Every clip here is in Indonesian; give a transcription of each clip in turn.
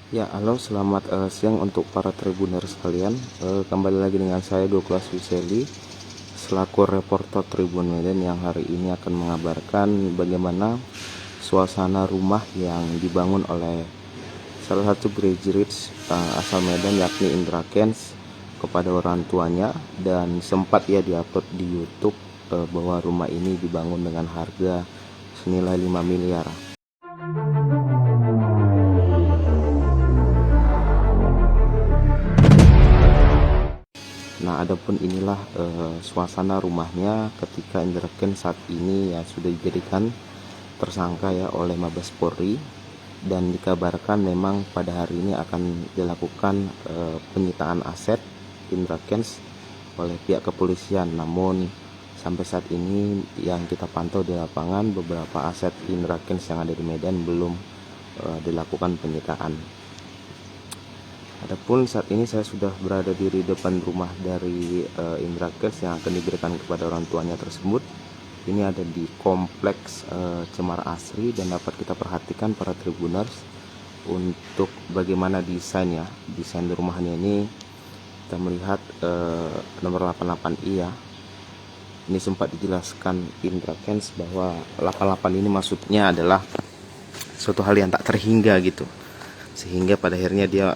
Ya, halo, selamat siang untuk para tribuner sekalian. Kembali lagi dengan saya Douglas Wiseli selaku reporter Tribun Medan yang hari ini akan mengabarkan bagaimana suasana rumah yang dibangun oleh salah satu graduates asal Medan yakni Indra Kents kepada orang tuanya, dan sempat ya diupload di YouTube bahwa rumah ini dibangun dengan harga senilai 5 miliar. Nah, adapun inilah suasana rumahnya ketika Indra Kents saat ini ya sudah dijadikan tersangka ya oleh Mabes Polri, dan dikabarkan memang pada hari ini akan dilakukan penyitaan aset Indra Kents oleh pihak kepolisian. Namun sampai saat ini yang kita pantau di lapangan, beberapa aset Indra Kents yang ada di Medan belum dilakukan penyitaan. Adapun saat ini saya sudah berada di depan rumah dari Indra Kents yang akan diberikan kepada orang tuanya tersebut. Ini ada di kompleks Cemara Asri, dan dapat kita perhatikan para tribuners untuk bagaimana desainnya. Desain rumahnya ini kita melihat nomor 88I ya. Ini sempat dijelaskan Indra Kents bahwa 88 ini maksudnya adalah suatu hal yang tak terhingga gitu, sehingga pada akhirnya dia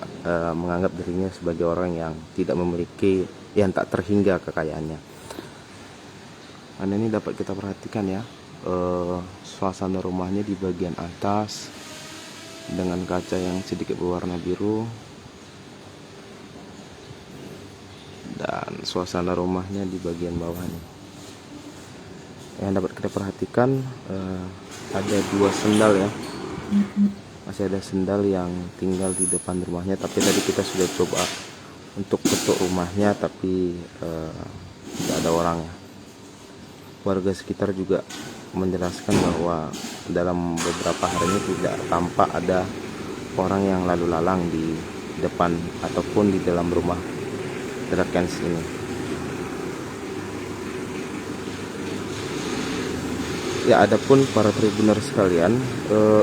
menganggap dirinya sebagai orang yang tidak memiliki, yang tak terhingga kekayaannya. Dan ini dapat kita perhatikan ya, suasana rumahnya di bagian atas dengan kaca yang sedikit berwarna biru, dan suasana rumahnya di bagian bawahnya. Yang dapat kita perhatikan ada dua sendal ya, masih ada sendal yang tinggal di depan rumahnya. Tapi tadi kita sudah coba untuk ketuk rumahnya, tapi tidak ada orangnya. Warga sekitar juga menjelaskan bahwa dalam beberapa hari ini tidak tampak ada orang yang lalu lalang di depan ataupun di dalam rumah Indra Kents ini. Ya, adapun para tribuner sekalian,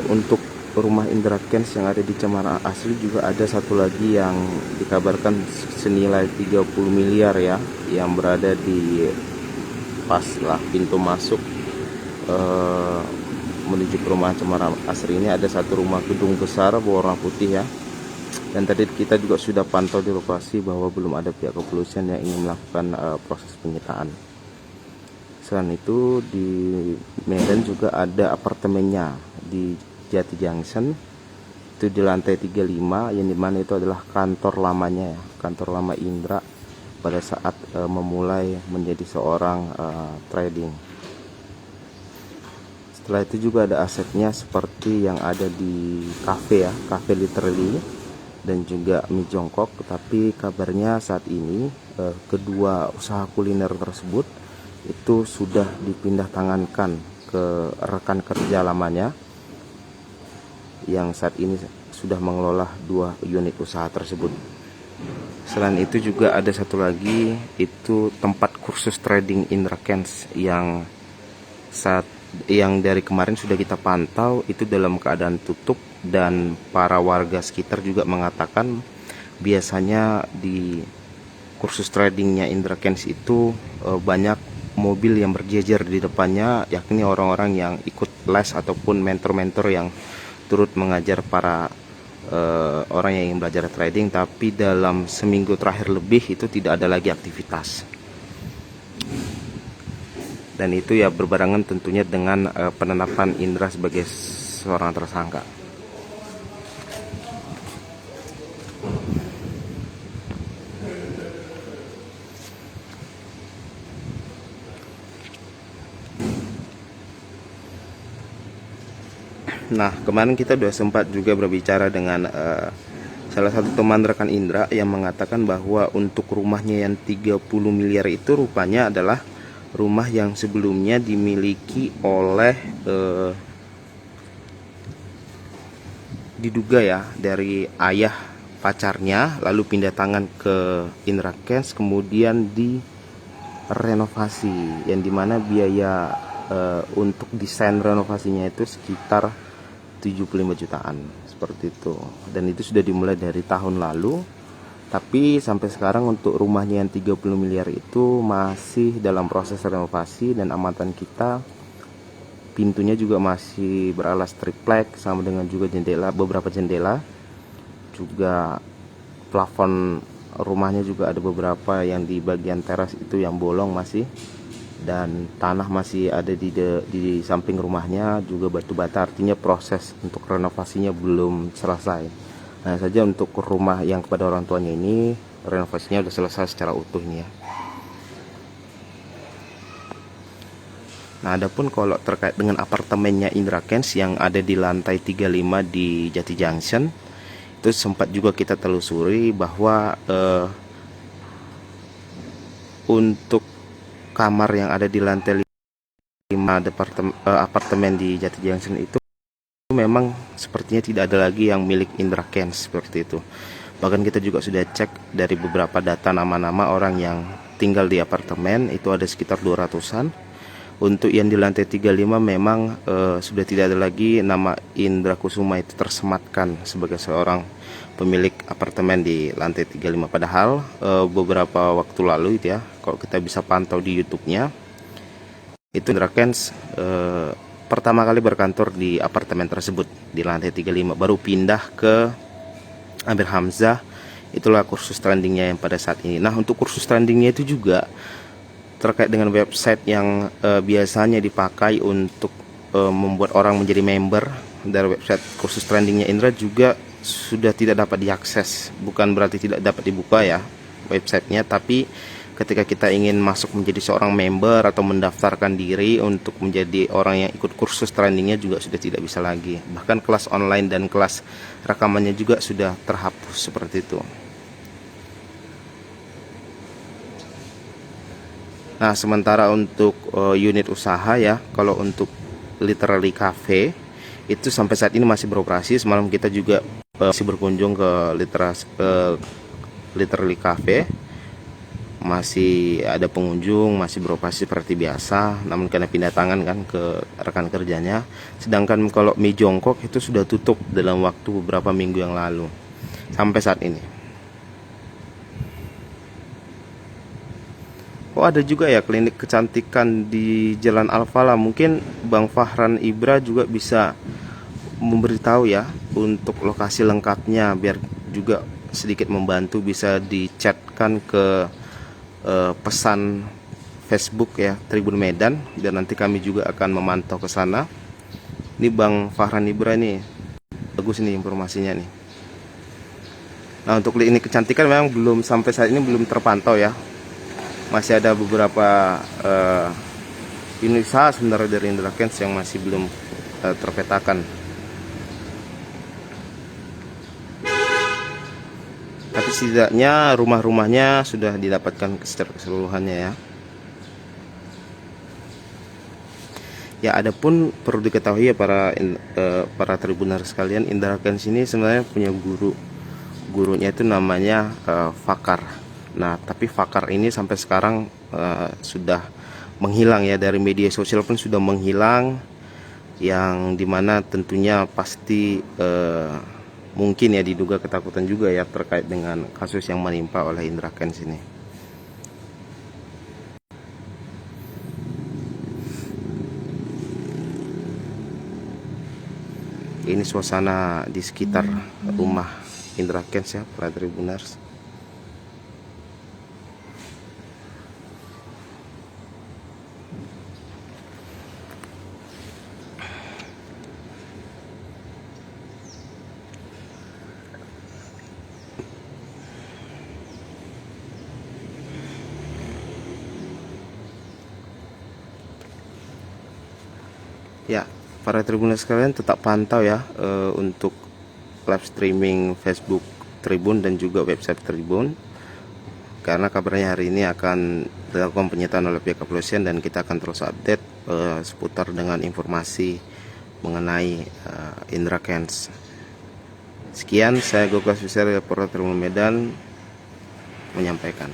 untuk rumah Indra Kents yang ada di Cemara Asri juga ada satu lagi yang dikabarkan senilai 30 miliar ya, yang berada di pas lah pintu masuk menuju ke rumah Cemara Asri ini. Ada satu rumah gedung besar berwarna putih ya, dan tadi kita juga sudah pantau di lokasi bahwa belum ada pihak kepolisian yang ingin melakukan proses penyitaan. Selain itu di Medan juga ada apartemennya di Jati Junction, itu di lantai 35, yang dimana itu adalah kantor lamanya ya, kantor lama Indra pada saat memulai menjadi seorang trading. Setelah itu juga ada asetnya seperti yang ada di cafe ya, cafe literally, dan juga mie jongkok. Tetapi kabarnya saat ini kedua usaha kuliner tersebut itu sudah dipindah tangankan ke rekan kerja lamanya yang saat ini sudah mengelola dua unit usaha tersebut. Selain itu juga ada satu lagi, itu tempat kursus trading Indra Kents yang dari kemarin sudah kita pantau itu dalam keadaan tutup, dan para warga sekitar juga mengatakan biasanya di kursus tradingnya Indra Kents itu banyak mobil yang berjejer di depannya, yakni orang-orang yang ikut les ataupun mentor-mentor yang turut mengajar para orang yang ingin belajar trading. Tapi dalam seminggu terakhir lebih itu tidak ada lagi aktivitas, dan itu ya berbarengan tentunya dengan penetapan Indra sebagai seorang tersangka. Nah, kemarin kita sudah sempat juga berbicara dengan salah satu teman rekan Indra yang mengatakan bahwa untuk rumahnya yang 30 miliar itu rupanya adalah rumah yang sebelumnya dimiliki oleh diduga ya dari ayah pacarnya, lalu pindah tangan ke Indra Kents, kemudian direnovasi, yang dimana biaya untuk desain renovasinya itu sekitar 75 jutaan. seperti itu. Dan itu sudah dimulai dari tahun lalu, tapi sampai sekarang untuk rumahnya yang 30 miliar itu masih dalam proses renovasi. Dan amatan kita, pintunya juga masih beralas triplek, sama dengan juga jendela, beberapa jendela juga. Plafon rumahnya juga ada beberapa yang di bagian teras itu yang bolong masih, dan tanah masih ada di samping rumahnya juga batu bata, artinya proses untuk renovasinya belum selesai. Hanya saja untuk rumah yang kepada orang tuanya ini renovasinya sudah selesai secara utuhnya. Nah, adapun kalau terkait dengan apartemennya Indra Kents yang ada di lantai 35 di Jati Junction, itu sempat juga kita telusuri bahwa untuk kamar yang ada di lantai 5 apartemen di Jati Junction itu memang sepertinya tidak ada lagi yang milik Indra Kents seperti itu. Bahkan kita juga sudah cek dari beberapa data nama-nama orang yang tinggal di apartemen, itu ada sekitar 200-an. Untuk yang di lantai 35 memang sudah tidak ada lagi nama Indra Kusuma itu tersematkan sebagai seorang pemilik apartemen di lantai 35. Padahal beberapa waktu lalu itu ya, kalau kita bisa pantau di YouTube-nya, itu Indra Kents pertama kali berkantor di apartemen tersebut di lantai 35, baru pindah ke Amir Hamzah. Itulah kursus trendingnya yang pada saat ini. Nah, untuk kursus trendingnya itu juga terkait dengan website yang biasanya dipakai untuk membuat orang menjadi member dari website kursus trendingnya Indra juga sudah tidak dapat diakses. Bukan berarti tidak dapat dibuka ya websitenya, tapi ketika kita ingin masuk menjadi seorang member atau mendaftarkan diri untuk menjadi orang yang ikut kursus trendingnya juga sudah tidak bisa lagi. Bahkan kelas online dan kelas rekamannya juga sudah terhapus seperti itu. Nah, sementara untuk unit usaha ya, kalau untuk Literally Cafe itu sampai saat ini masih beroperasi. Semalam kita juga masih berkunjung ke Literally Cafe, masih ada pengunjung, masih beroperasi seperti biasa. Namun karena pindah tangan kan ke rekan kerjanya. Sedangkan kalau mie jongkok itu sudah tutup dalam waktu beberapa minggu yang lalu sampai saat ini. Oh, ada juga ya klinik kecantikan di Jalan Al-Falah. Mungkin Bang Fahran Ibra juga bisa memberitahu ya untuk lokasi lengkapnya, biar juga sedikit membantu, bisa dichatkan ke pesan Facebook ya Tribun Medan, dan nanti kami juga akan memantau ke sana. Ini Bang Fahran Ibra nih, bagus nih informasinya nih. Nah, untuk klinik kecantikan memang belum sampai saat ini belum terpantau ya. Masih ada beberapa unit usaha sebenarnya dari Indra Kents yang masih belum terpetakan. Tapi setidaknya rumah-rumahnya sudah didapatkan secara keseluruhannya ya. Ya, adapun perlu diketahui ya para tribuner sekalian, Indra Kents ini sebenarnya punya guru. Gurunya itu namanya Fakar. Nah, tapi Fakar ini sampai sekarang sudah menghilang ya, dari media sosial pun sudah menghilang, yang dimana tentunya pasti mungkin ya diduga ketakutan juga ya terkait dengan kasus yang menimpa oleh Indra Kents ini. Ini suasana di sekitar rumah Indra Kents ya, para tribuners. Ya, para tribuners sekalian tetap pantau ya untuk live streaming Facebook Tribun dan juga website Tribun, karena kabarnya hari ini akan dilakukan penyitaan oleh pihak kepolisian, dan kita akan terus update seputar dengan informasi mengenai Indra Kents. Sekian, saya Goklas Wisari, reporter Tribun Medan menyampaikan.